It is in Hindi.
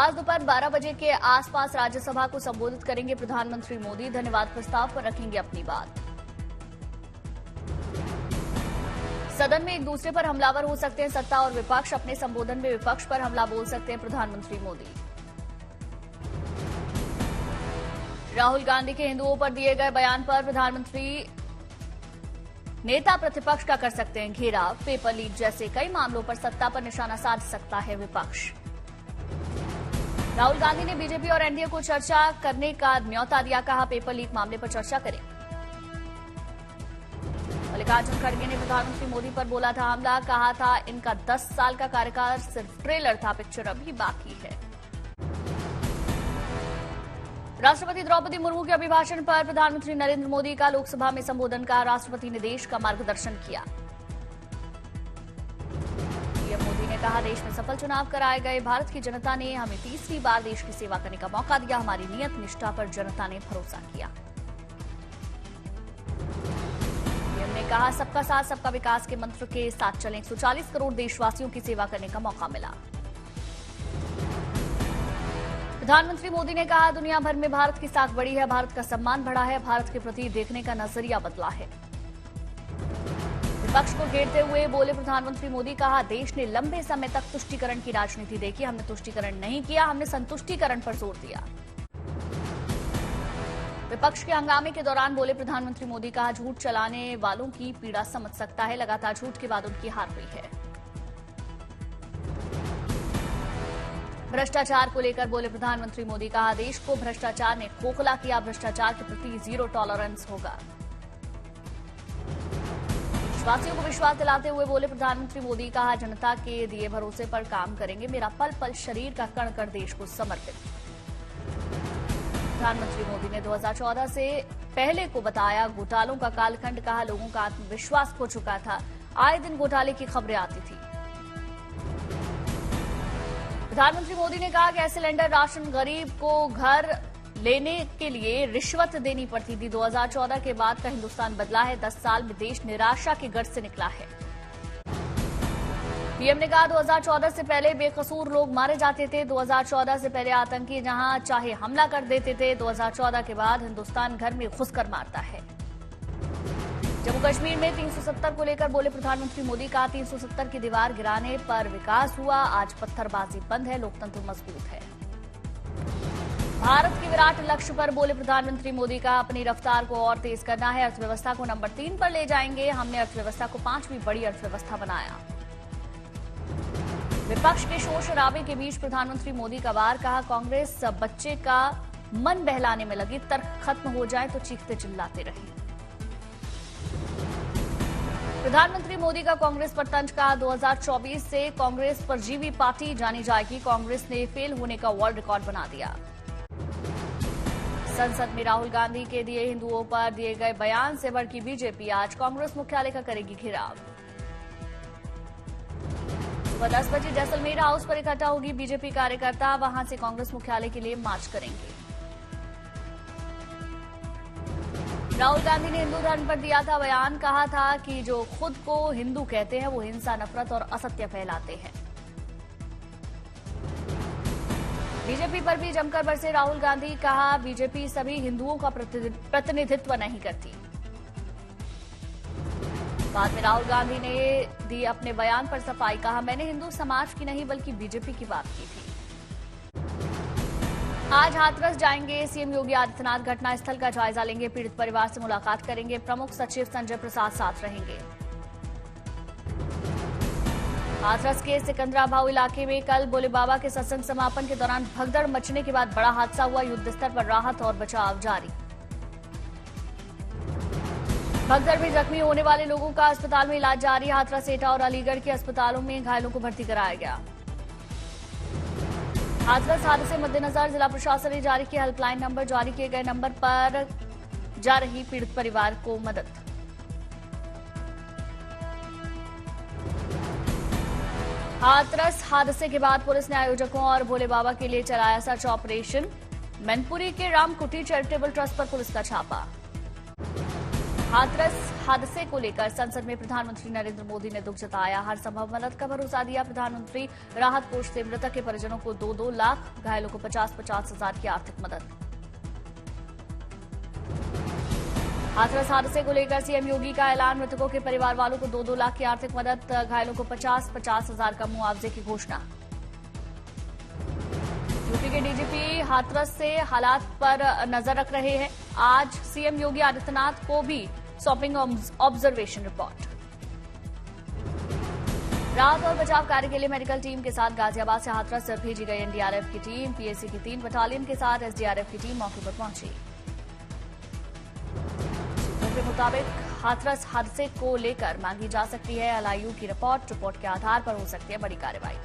आज दोपहर 12 बजे के आसपास राज्यसभा को संबोधित करेंगे प्रधानमंत्री मोदी। धन्यवाद प्रस्ताव पर रखेंगे अपनी बात। सदन में एक दूसरे पर हमलावर हो सकते हैं सत्ता और विपक्ष। अपने संबोधन में विपक्ष पर हमला बोल सकते हैं प्रधानमंत्री मोदी। राहुल गांधी के हिंदुओं पर दिए गए बयान पर प्रधानमंत्री नेता प्रतिपक्ष का कर सकते हैं घेराव। पेपर लीक जैसे कई मामलों पर सत्ता पर निशाना साध सकता है विपक्ष। राहुल गांधी ने बीजेपी और एनडीए को चर्चा करने का न्योता दिया। कहा, पेपर लीक मामले पर चर्चा करें। मल्लिकार्जुन खड़गे ने प्रधानमंत्री मोदी पर बोला था हमला। कहा था, इनका 10 साल का कार्यकाल सिर्फ ट्रेलर था, पिक्चर अभी बाकी है। राष्ट्रपति द्रौपदी मुर्मू के अभिभाषण पर प्रधानमंत्री नरेंद्र मोदी का लोकसभा में संबोधन का। राष्ट्रपति ने देश का मार्गदर्शन किया। पीएम मोदी ने कहा, देश में सफल चुनाव कराए गए। भारत की जनता ने हमें तीसरी बार देश की सेवा करने का मौका दिया। हमारी नियत निष्ठा पर जनता ने भरोसा किया। पीएम ने कहा, सबका साथ सबका विकास के मंत्र के साथ चलें। 140 करोड़ देशवासियों की सेवा करने का मौका मिला। प्रधानमंत्री मोदी ने कहा, दुनिया भर में भारत की साख बढ़ी है, भारत का सम्मान बढ़ा है, भारत के प्रति देखने का नजरिया बदला है। विपक्ष को घेरते हुए बोले प्रधानमंत्री मोदी। कहा, देश ने लंबे समय तक तुष्टीकरण की राजनीति देखी। हमने तुष्टीकरण नहीं किया, हमने संतुष्टीकरण पर जोर दिया। विपक्ष के हंगामे के दौरान बोले प्रधानमंत्री मोदी। कहा, झूठ चलाने वालों की पीड़ा समझ सकता है। लगातार झूठ के बाद उनकी हार हुई है। भ्रष्टाचार को लेकर बोले प्रधानमंत्री मोदी। कहा, देश को भ्रष्टाचार ने खोखला किया। भ्रष्टाचार के प्रति जीरो टॉलरेंस होगा। देशवासियों को विश्वास दिलाते हुए बोले प्रधानमंत्री मोदी। कहा, जनता के दिए भरोसे पर काम करेंगे। मेरा पल पल शरीर का कण कण देश को समर्पित। प्रधानमंत्री मोदी ने 2014 से पहले को बताया घोटालों का कालखंड। कहा, लोगों का आत्मविश्वास खो चुका था। आए दिन घोटाले की खबरें आती थी। प्रधानमंत्री मोदी ने कहा, गैस सिलेंडर राशन गरीब को घर लेने के लिए रिश्वत देनी पड़ती थी। 2014 के बाद का हिंदुस्तान बदला है। 10 साल में देश निराशा के गढ़ से निकला है। पीएम ने कहा, 2014 से पहले बेकसूर लोग मारे जाते थे। 2014 से पहले आतंकी जहां चाहे हमला कर देते थे। 2014 के बाद हिंदुस्तान घर में घुसकर मारता है। जम्मू कश्मीर में 370 को लेकर बोले प्रधानमंत्री मोदी। कहा, 370 की दीवार गिराने पर विकास हुआ। आज पत्थरबाजी बंद है, लोकतंत्र मजबूत है। भारत के विराट लक्ष्य पर बोले प्रधानमंत्री मोदी। का अपनी रफ्तार को और तेज करना है। अर्थव्यवस्था को नंबर 3 पर ले जाएंगे। हमने अर्थव्यवस्था को 5वीं बड़ी अर्थव्यवस्था बनाया। विपक्ष के शोर शराबे के बीच प्रधानमंत्री मोदी का वार। कहा, कांग्रेस बच्चे का मन बहलाने में लगी। तर्क खत्म हो जाए तो चीखते चिल्लाते रहे। प्रधानमंत्री मोदी का कांग्रेस पर तंज। कहा, 2024 से कांग्रेस परजीवी पार्टी जानी जाएगी। कांग्रेस ने फेल होने का वर्ल्ड रिकॉर्ड बना दिया। संसद में राहुल गांधी के दिए हिंदुओं पर दिए गए बयान से भड़की बीजेपी। आज कांग्रेस मुख्यालय का करेगी घेराव। सुबह 10 बजे जैसलमेर हाउस पर इकट्ठा होगी बीजेपी कार्यकर्ता। वहां से कांग्रेस मुख्यालय के लिए मार्च करेंगे। राहुल गांधी ने हिंदू धर्म पर दिया था बयान। कहा था कि जो खुद को हिंदू कहते हैं वो हिंसा, नफरत और असत्य फैलाते हैं। बीजेपी पर भी जमकर बरसे राहुल गांधी। कहा, बीजेपी सभी हिंदुओं का प्रतिनिधित्व नहीं करती। बाद में राहुल गांधी ने दी अपने बयान पर सफाई। कहा, मैंने हिंदू समाज की नहीं बल्कि बीजेपी की बात की थी। आज हाथरस जाएंगे सीएम योगी आदित्यनाथ। घटनास्थल का जायजा लेंगे। पीड़ित परिवार से मुलाकात करेंगे। प्रमुख सचिव संजय प्रसाद साथ रहेंगे। हाथरस के सिकंदराबाद इलाके में कल भोले बाबा के सत्संग समापन के दौरान भगदड़ मचने के बाद बड़ा हादसा हुआ। युद्ध स्तर पर राहत और बचाव जारी। भगदड़ में जख्मी होने वाले लोगों का अस्पताल में इलाज जारी। हाथरस, एटा और अलीगढ़ के अस्पतालों में घायलों को भर्ती कराया गया। हाथरस हादसे के मद्देनजर जिला प्रशासन ने जारी किया हेल्पलाइन नंबर। जारी किए गए नंबर पर जा रही पीड़ित परिवार को मदद। हाथरस हादसे के बाद पुलिस ने आयोजकों और भोले बाबा के लिए चलाया सर्च ऑपरेशन। मैनपुरी के रामकुटी चैरिटेबल ट्रस्ट पर पुलिस का छापा। हाथरस हादसे को लेकर संसद में प्रधानमंत्री नरेंद्र मोदी ने दुख जताया। हर संभव मदद का भरोसा दिया। प्रधानमंत्री राहत कोष से मृतक के परिजनों को 2-2 लाख, घायलों को 50-50 हजार की आर्थिक मदद। हाथरस हादसे को लेकर सीएम योगी का ऐलान। मृतकों के परिवार वालों को 2-2 लाख की आर्थिक मदद, घायलों को 50-50 हजार का मुआवजे की घोषणा। यूपी के डीजीपी हाथरस से हालात पर नजर रख रहे हैं। आज सीएम योगी आदित्यनाथ को भी सौंपेंगे ऑब्जर्वेशन रिपोर्ट। राहत और बचाव कार्य के लिए मेडिकल टीम के साथ गाजियाबाद से हाथरस भेजी गई एनडीआरएफ की टीम। पीएसी की 3 बटालियन के साथ एसडीआरएफ की टीम मौके पर पहुंची। सूत्रों के मुताबिक हाथरस हादसे को लेकर मांगी जा सकती है एलआईयू की रिपोर्ट के आधार पर हो सकती है बड़ी कार्रवाई।